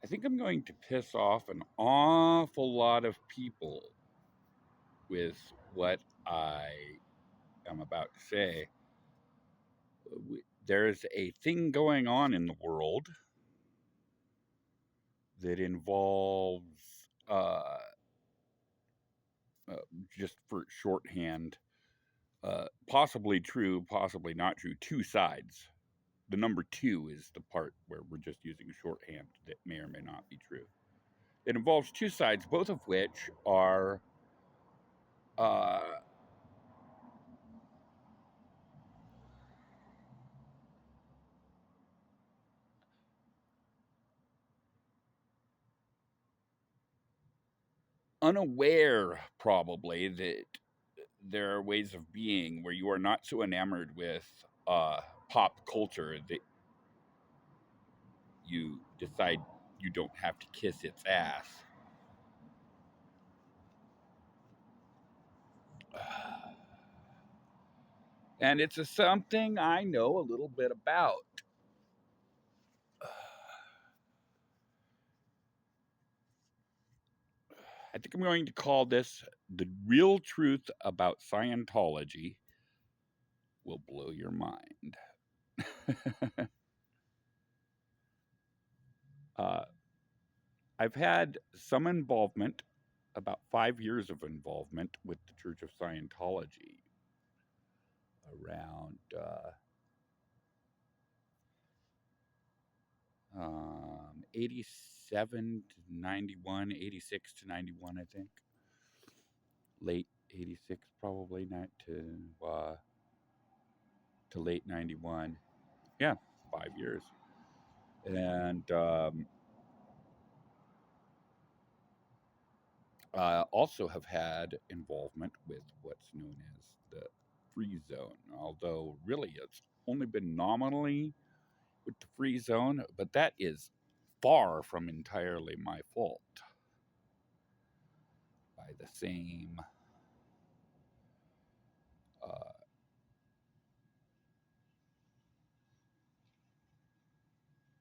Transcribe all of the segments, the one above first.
I think I'm going to piss off an awful lot of people with what I am about to say. There's a thing going on in the world that involves, uh, uh, just for shorthand, possibly true, possibly not true, two sides. The number two is the part where we're just using shorthand that may or may not be true. It involves two sides, both of which are uh, unaware, probably, that there are ways of being where you are not so enamored with pop culture that you decide you don't have to kiss its ass. And it's something I know a little bit about. I think I'm going to call this The Real Truth About Scientology Will Blow Your Mind. uh, I've had some involvement, about 5 years of involvement with the Church of Scientology around 87 to 91, 86 to 91, I think. Late 86, probably, not to late 91. Yeah, 5 years. And also have had involvement with what's known as the free zone, although really it's only been nominally with the free zone, but that is far from entirely my fault. By the same uh,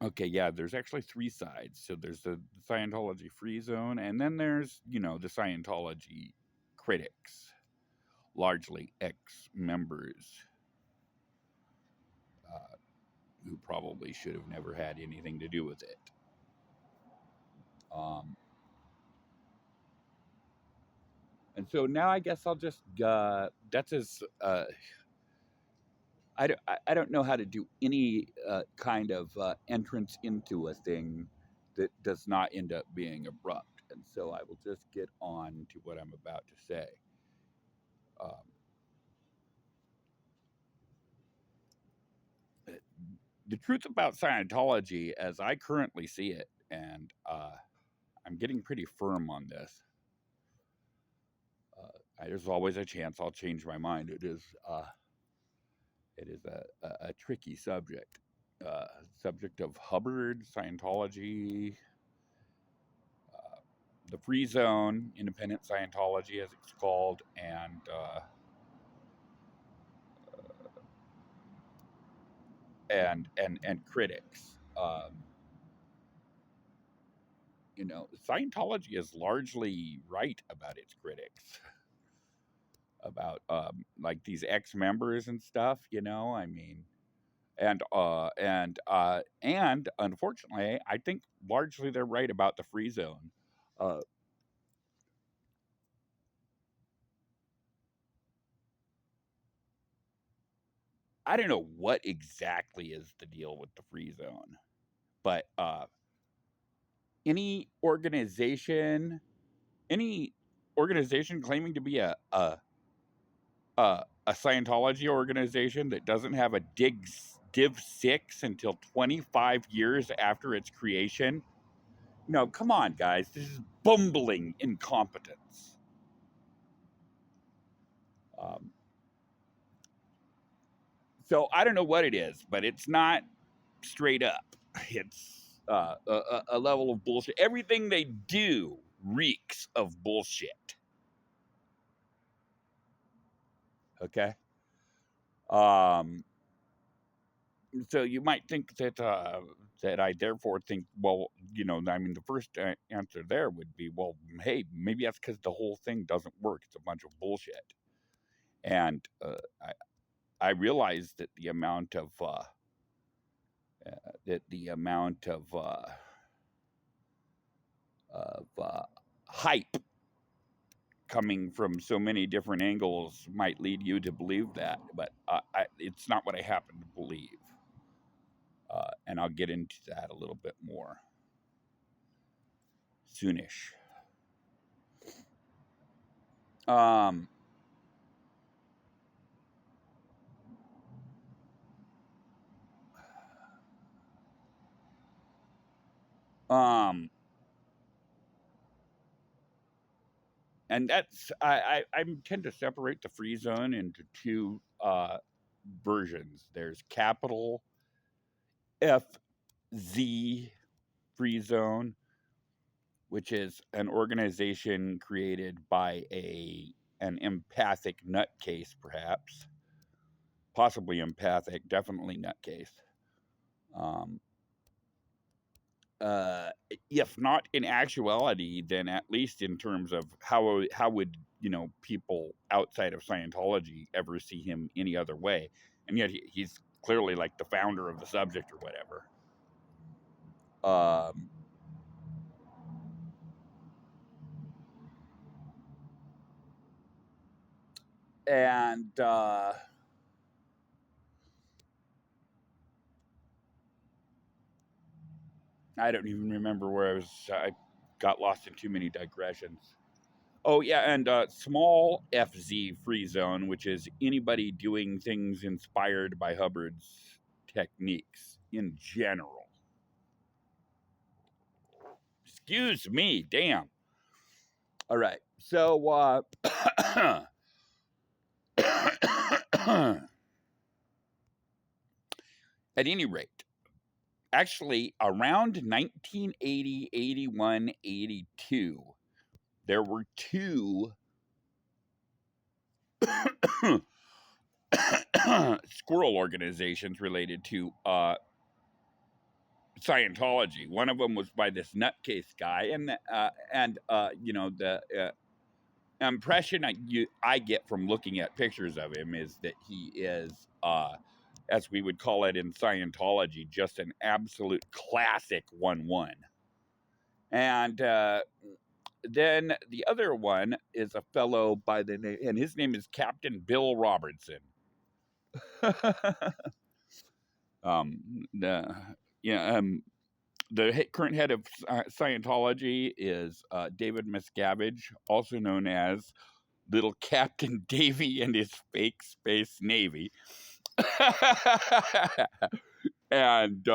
okay, yeah, there's actually three sides. So there's the Scientology free zone, and then there's, the Scientology critics, largely ex-members uh, who probably should have never had anything to do with it. Um, and so now I guess I'll just that's as I don't know how to do any kind of entrance into a thing that does not end up being abrupt, and so I will just get on to what I'm about to say. Um, the truth about Scientology, as I currently see it, and I'm getting pretty firm on this. There's always a chance I'll change my mind. It is a tricky subject. Subject of Hubbard, Scientology, the Free Zone, Independent Scientology, as it's called, and critics. Scientology is largely right about its critics, about like these ex-members and stuff. I mean, and unfortunately, I think largely they're right about the free zone. Uh, I don't know what exactly is the deal with the free zone, but any organization, any organization claiming to be a Scientology organization that doesn't have a Div 6 until 25 years after its creation. No, come on, guys. This is bumbling incompetence. Um, so I don't know what it is, but it's not straight up. It's a level of bullshit. Everything they do reeks of bullshit. Okay. Um, so you might think that that I therefore think, well, I mean, the first answer there would be, well, hey, maybe that's because the whole thing doesn't work. It's a bunch of bullshit. And I realize that the amount of hype coming from so many different angles might lead you to believe that, but it's not what I happen to believe. And I'll get into that a little bit more soonish. Um, and that's I tend to separate the free zone into two versions. There's capital FZ free zone, which is an organization created by an empathic nutcase, perhaps, possibly empathic, definitely nutcase. If not in actuality, then at least in terms of how would people outside of Scientology ever see him any other way? And yet he's clearly like the founder of the subject or whatever. And I don't even remember where I was. I got lost in too many digressions. Oh yeah, and small FZ free zone, which is anybody doing things inspired by Hubbard's techniques in general. Excuse me, damn. All right, so at any rate, actually around 1980, 81, 82, there were two squirrel organizations related to Scientology. One of them was by this nutcase guy, and the impression I get from looking at pictures of him is that he is, as we would call it in Scientology, just an absolute classic 1-1. And then the other one is a fellow by the name, and his name is Captain Bill Robertson. The current head of Scientology is David Miscavige, also known as Little Captain Davy and his fake space navy. And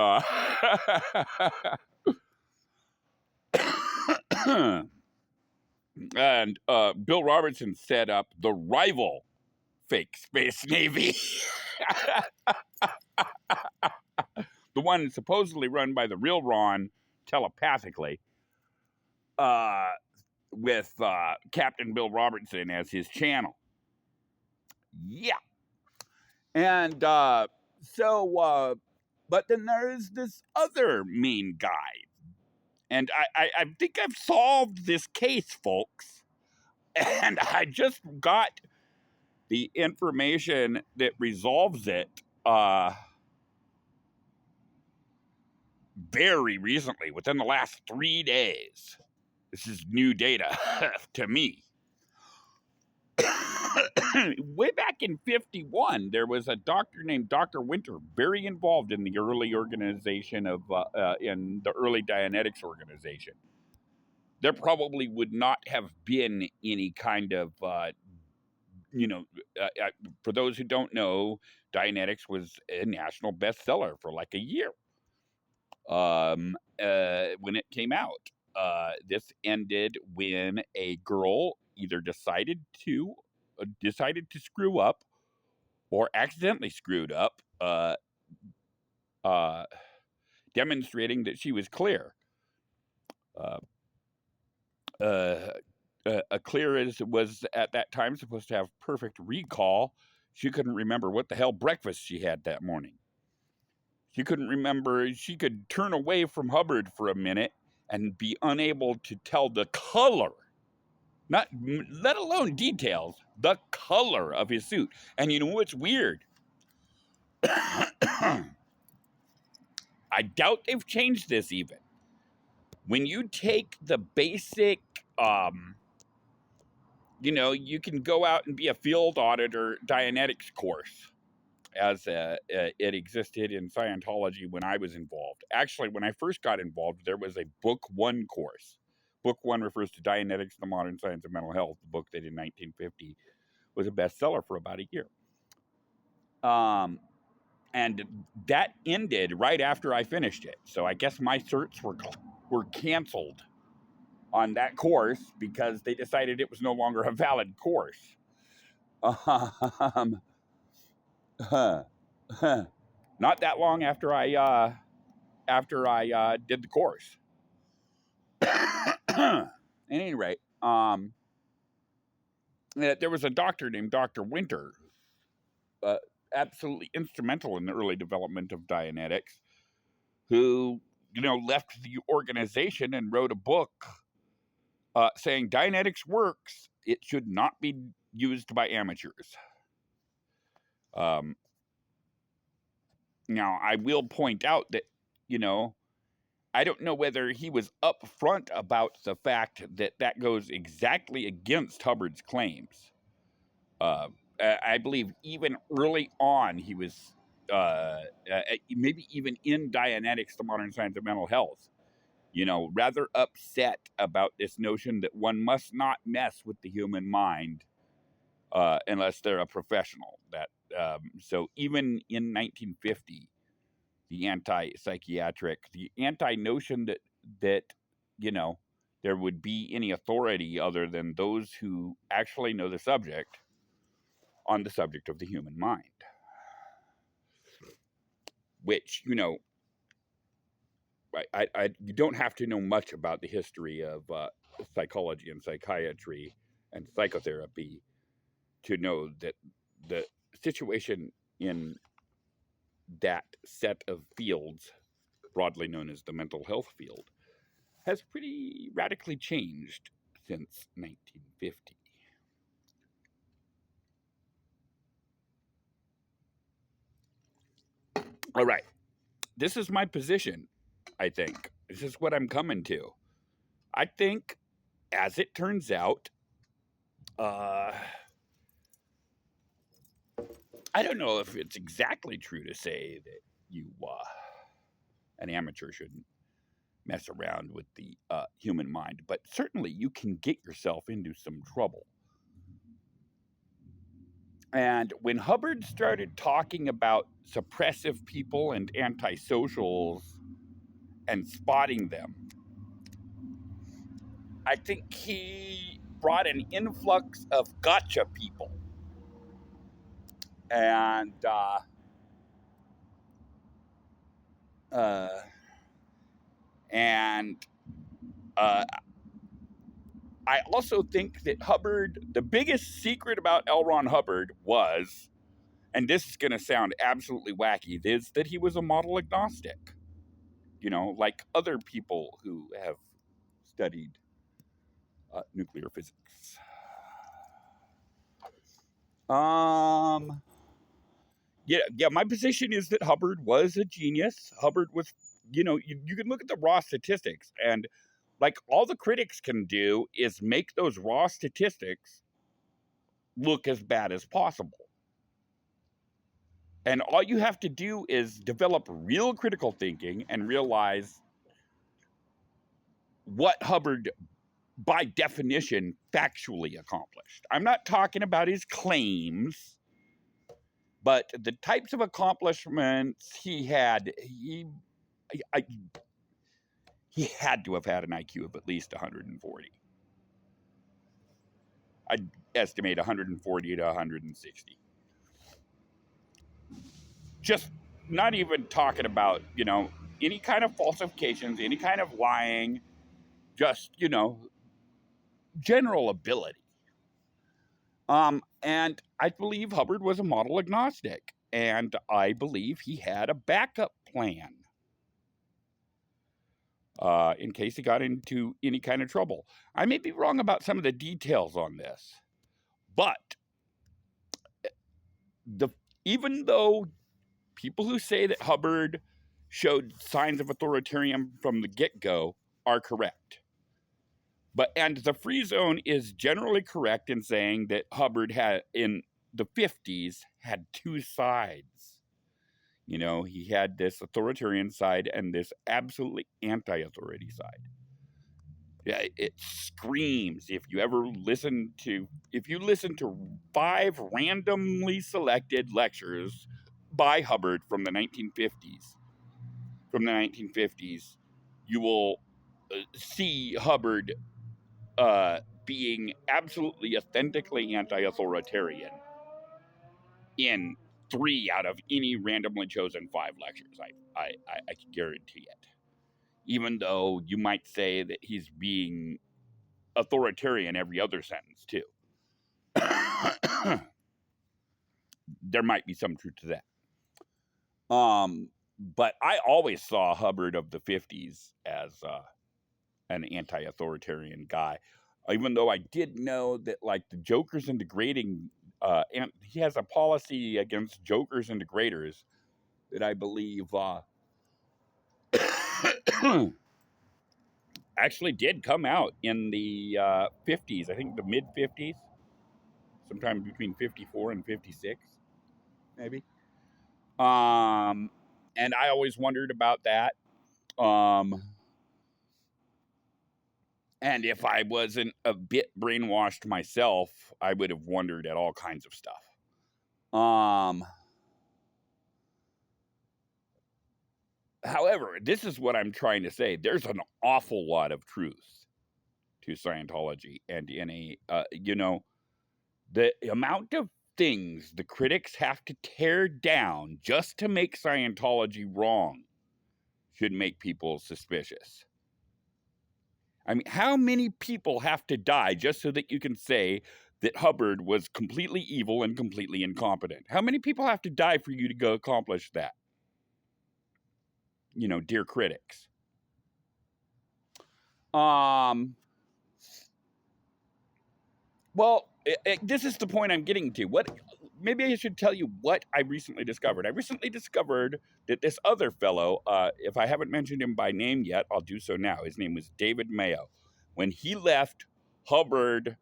and Bill Robertson set up the rival fake space navy. The one supposedly run by the real Ron telepathically, with Captain Bill Robertson as his channel. Yeah. And but then there's this other main guy. And I think I've solved this case, folks. And I just got the information that resolves it very recently, within the last 3 days. This is new data to me. Way back in 51, there was a doctor named Dr. Winter, very involved in the early organization of, in the early Dianetics organization. There probably would not have been any kind of, for those who don't know, Dianetics was a national bestseller for like a year when it came out. This ended when a girl either decided to screw up or accidentally screwed up, demonstrating that she was clear. A clear was at that time supposed to have perfect recall. She couldn't remember what the hell breakfast she had that morning. She couldn't remember. She could turn away from Hubbard for a minute and be unable to tell the color, not let alone details, the color of his suit. And you know what's weird? I doubt they've changed this even. When you take the basic, you can go out and be a field auditor Dianetics course, as it existed in Scientology when I was involved. Actually, when I first got involved, there was a Book 1 course. Book 1 refers to Dianetics, the Modern Science of Mental Health. The book that in 1950 was a bestseller for about a year. And that ended right after I finished it. So I guess my certs were canceled on that course because they decided it was no longer a valid course. Not that long after I did the course. At any rate, there was a doctor named Dr. Winter, absolutely instrumental in the early development of Dianetics, who left the organization and wrote a book saying Dianetics works. It should not be used by amateurs. Now, I will point out that, I don't know whether he was upfront about the fact that goes exactly against Hubbard's claims. I believe even early on, he was, maybe even in Dianetics, the Modern Science of Mental Health, rather upset about this notion that one must not mess with the human mind unless they're a professional. So even in 1950, the anti-psychiatric, the anti-notion that there would be any authority other than those who actually know the subject on the subject of the human mind, which you don't have to know much about the history of psychology and psychiatry and psychotherapy to know that the situation in that set of fields, broadly known as the mental health field, has pretty radically changed since 1950. All right. This is my position, I think. This is what I'm coming to. I think, as it turns out, I don't know if it's exactly true to say that an amateur shouldn't mess around with the human mind, but certainly you can get yourself into some trouble. And when Hubbard started talking about suppressive people and antisocials and spotting them, I think he brought an influx of gotcha people. And and I also think that Hubbard, the biggest secret about L. Ron Hubbard was, and this is going to sound absolutely wacky, is that he was a model agnostic. Like other people who have studied nuclear physics. Yeah. My position is that Hubbard was a genius. Hubbard was, you can look at the raw statistics, and like all the critics can do is make those raw statistics look as bad as possible. And all you have to do is develop real critical thinking and realize what Hubbard, by definition, factually accomplished. I'm not talking about his claims, but the types of accomplishments he had. He had to have had an IQ of at least 140. I'd estimate 140 to 160. Just not even talking about, any kind of falsifications, any kind of lying, just, general ability. And I believe Hubbard was a model agnostic, and I believe he had a backup plan in case he got into any kind of trouble. I may be wrong about some of the details on this, but even though people who say that Hubbard showed signs of authoritarian from the get-go are correct. And the Free Zone is generally correct in saying that Hubbard had, in the 50s, had two sides. You know, he had this authoritarian side and this absolutely anti-authority side. Yeah, it screams. If you listen to 5 randomly selected lectures by Hubbard from the 1950s, you will see Hubbard being absolutely authentically anti-authoritarian in 3 out of any randomly chosen 5 lectures. I can guarantee it. Even though you might say that he's being authoritarian every other sentence too. There might be some truth to that. But I always saw Hubbard of the 50s as an anti-authoritarian guy, even though I did know that, like, the jokers and degrading, and he has a policy against jokers and degraders that I believe actually did come out in the 50s. I think the mid 50s, sometime between 54 and 56, maybe. And I always wondered about that. And if I wasn't a bit brainwashed myself, I would have wondered at all kinds of stuff. However, this is what I'm trying to say. There's an awful lot of truth to Scientology, and in a, the amount of things the critics have to tear down just to make Scientology wrong should make people suspicious. I mean, how many people have to die just so that you can say that Hubbard was completely evil and completely incompetent? How many people have to die for you to go accomplish that? You know, dear critics. Well, this is the point I'm getting to. Maybe I should tell you what I recently discovered. I recently discovered that this other fellow, if I haven't mentioned him by name yet, I'll do so now. His name was David Mayo. When he left, Hubbard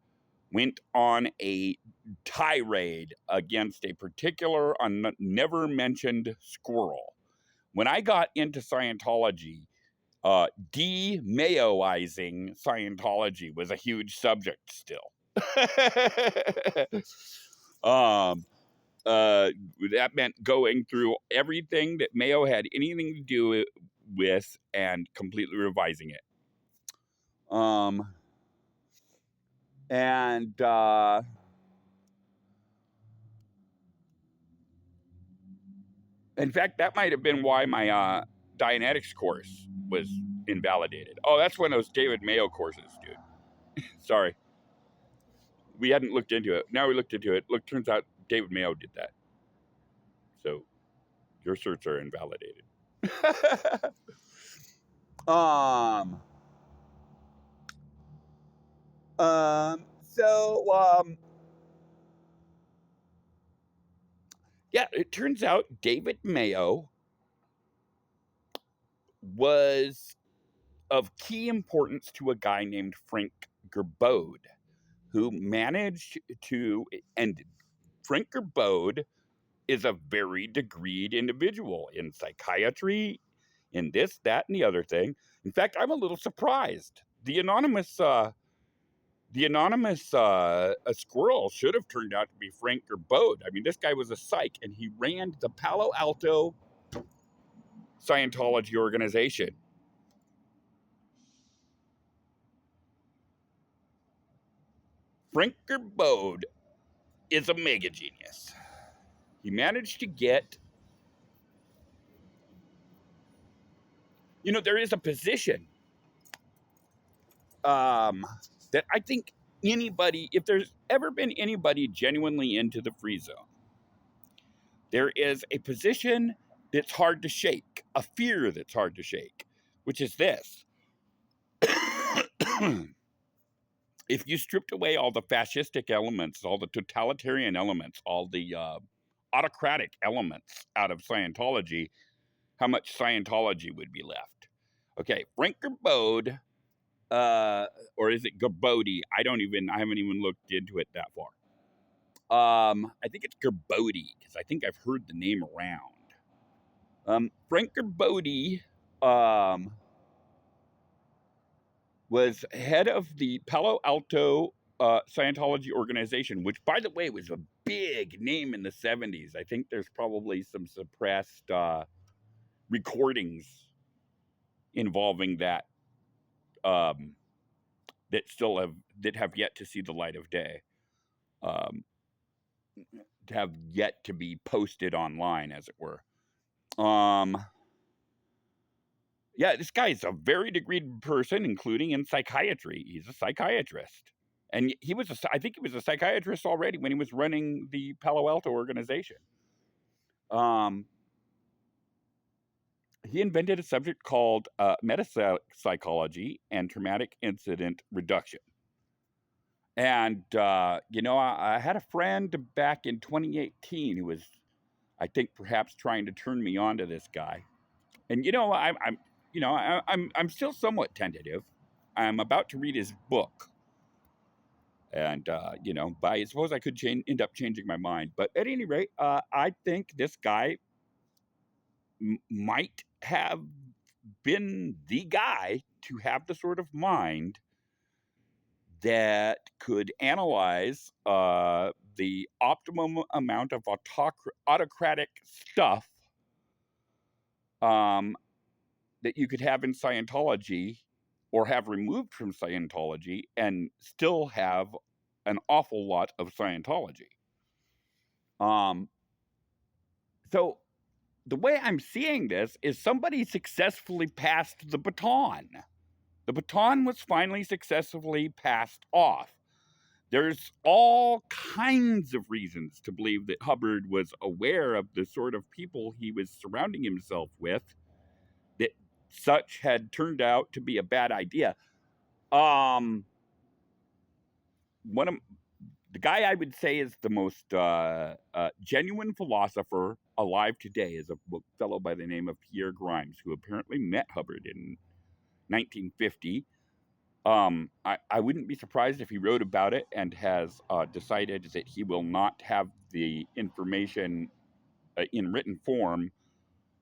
went on a tirade against a particular never mentioned squirrel. When I got into Scientology, de-Mayoizing Scientology was a huge subject still. That meant going through everything that Mayo had anything to do with and completely revising it. In fact, that might have been why my Dianetics course was invalidated. Oh, that's one of those David Mayo courses, dude. Sorry. We hadn't looked into it. Now we looked into it. Look, turns out David Mayo did that. So your certs are invalidated. Yeah, it turns out David Mayo was of key importance to a guy named Frank Gerbode, who managed to, and Frank Gerbode is a very degreed individual in psychiatry, in this, that, and the other thing. In fact, I'm a little surprised. The anonymous squirrel should have turned out to be Frank Gerbode. I mean, this guy was a psych, and he ran the Palo Alto Scientology organization. Frank Gerbode is a mega genius. He managed to get, there is a position that I think anybody, if there's ever been anybody genuinely into the Free Zone, there is a position that's hard to shake, a fear that's hard to shake, which is this. If you stripped away all the fascistic elements, all the totalitarian elements, all the autocratic elements out of Scientology, how much Scientology would be left? Okay, Frank Gerbode, or is it Gerbode? I haven't even looked into it that far. I think it's Gerbode because I think I've heard the name around. Frank Gerbode, was head of the Palo Alto Scientology organization, which, by the way, was a big name in the 70s. I think there's probably some suppressed recordings involving that that have yet to see the light of day, have yet to be posted online, as it were. Yeah, this guy is a very degreed person, including in psychiatry. He's a psychiatrist. And I think he was a psychiatrist already when he was running the Palo Alto organization. He invented a subject called metapsychology and traumatic incident reduction. And, I had a friend back in 2018 who was, I think, perhaps trying to turn me on to this guy. And, I'm still somewhat tentative. I'm about to read his book. And, but I suppose I could end up changing my mind. But at any rate, I think this guy might have been the guy to have the sort of mind that could analyze the optimum amount of autocratic stuff that you could have in Scientology or have removed from Scientology and still have an awful lot of Scientology. So the way I'm seeing this is somebody successfully passed the baton. The baton was finally successfully passed off. There's all kinds of reasons to believe that Hubbard was aware of the sort of people he was surrounding himself with, that such had turned out to be a bad idea. One of the guy I would say is the most genuine philosopher alive today is a fellow by the name of Pierre Grimes, who apparently met Hubbard in 1950. I wouldn't be surprised if he wrote about it and has decided that he will not have the information in written form,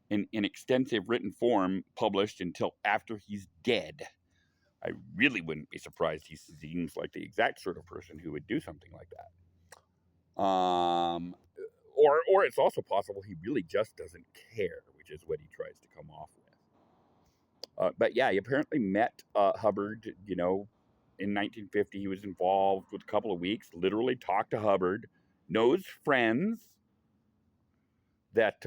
in extensive written form, published until after he's dead. I really wouldn't be surprised. He seems like the exact sort of person who would do something like that. Or it's also possible he really just doesn't care, which is what he tries to come off with. But yeah, he apparently met Hubbard, in 1950. He was involved with a couple of weeks, literally talked to Hubbard, knows friends that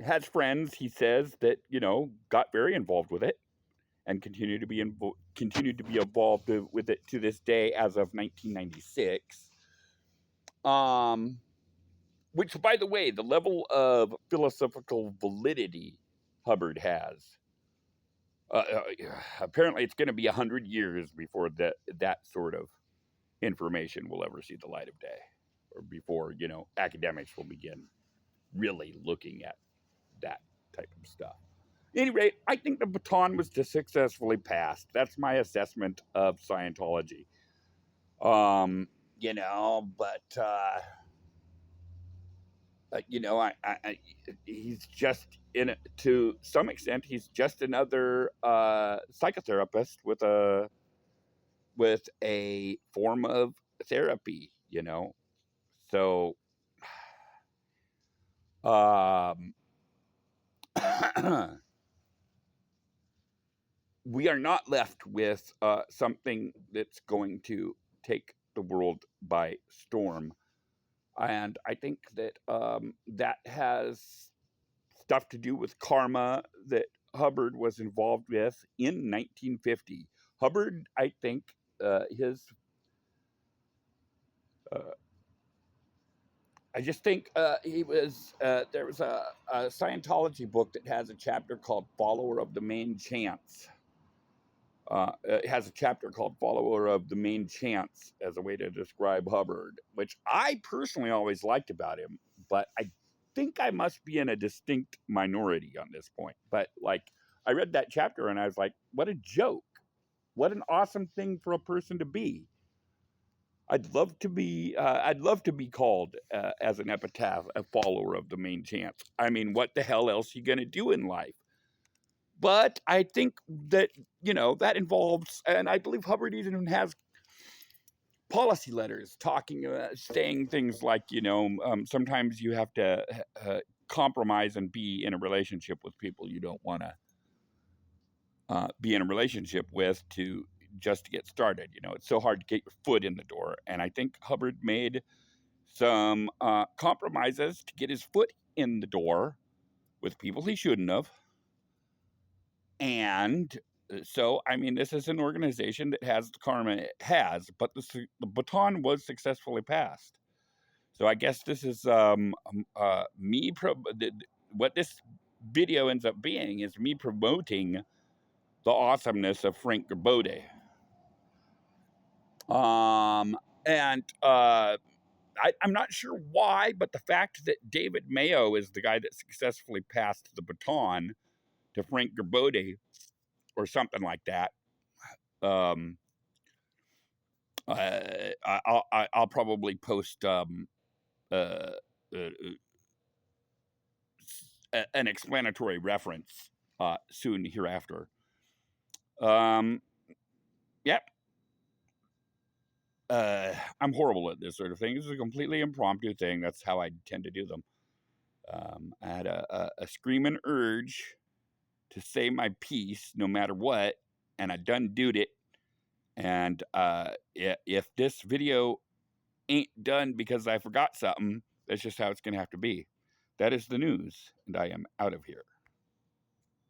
has friends, he says, that, got very involved with it and continued to be involved with it to this day as of 1996. Which, by the way, the level of philosophical validity Hubbard has, apparently it's going to be 100 years before that sort of information will ever see the light of day, or before, academics will begin really looking at that type of stuff. At any rate, I think the baton was just successfully passed. That's my assessment of Scientology. He's just to some extent, he's just another psychotherapist with a form of therapy, So, we are not left with something that's going to take the world by storm. And I think that that has stuff to do with karma that Hubbard was involved with in 1950. Hubbard, I think, his I just think there was a Scientology book that has a chapter called Follower of the Main Chance. It has a chapter called Follower of the Main Chance as a way to describe Hubbard, which I personally always liked about him, but I think I must be in a distinct minority on this point. But like, I read that chapter and I was like, what a joke. What an awesome thing for a person to be. I'd love to be called as an epitaph, a follower of the Main Chance. I mean, what the hell else are you going to do in life? But I think that, that involves, and I believe Hubbard even has policy letters saying things like, sometimes you have to compromise and be in a relationship with people you don't want to be in a relationship with just to get started. It's so hard to get your foot in the door. And I think Hubbard made some compromises to get his foot in the door with people he shouldn't have. And so, I mean, this is an organization that has the karma it has, but the baton was successfully passed. So I guess this is what this video ends up being is me promoting the awesomeness of Frank Gerbode. And I'm not sure why, but the fact that David Mayo is the guy that successfully passed the baton to Frank Gerbode or something like that. I'll probably post an explanatory reference soon hereafter. Yep. I'm horrible at this sort of thing. This is a completely impromptu thing. That's how I tend to do them. I had a screaming urge to say my piece no matter what, and I done doed it. And if this video ain't done because I forgot something, that's just how it's going to have to be. That is the news, and I am out of here.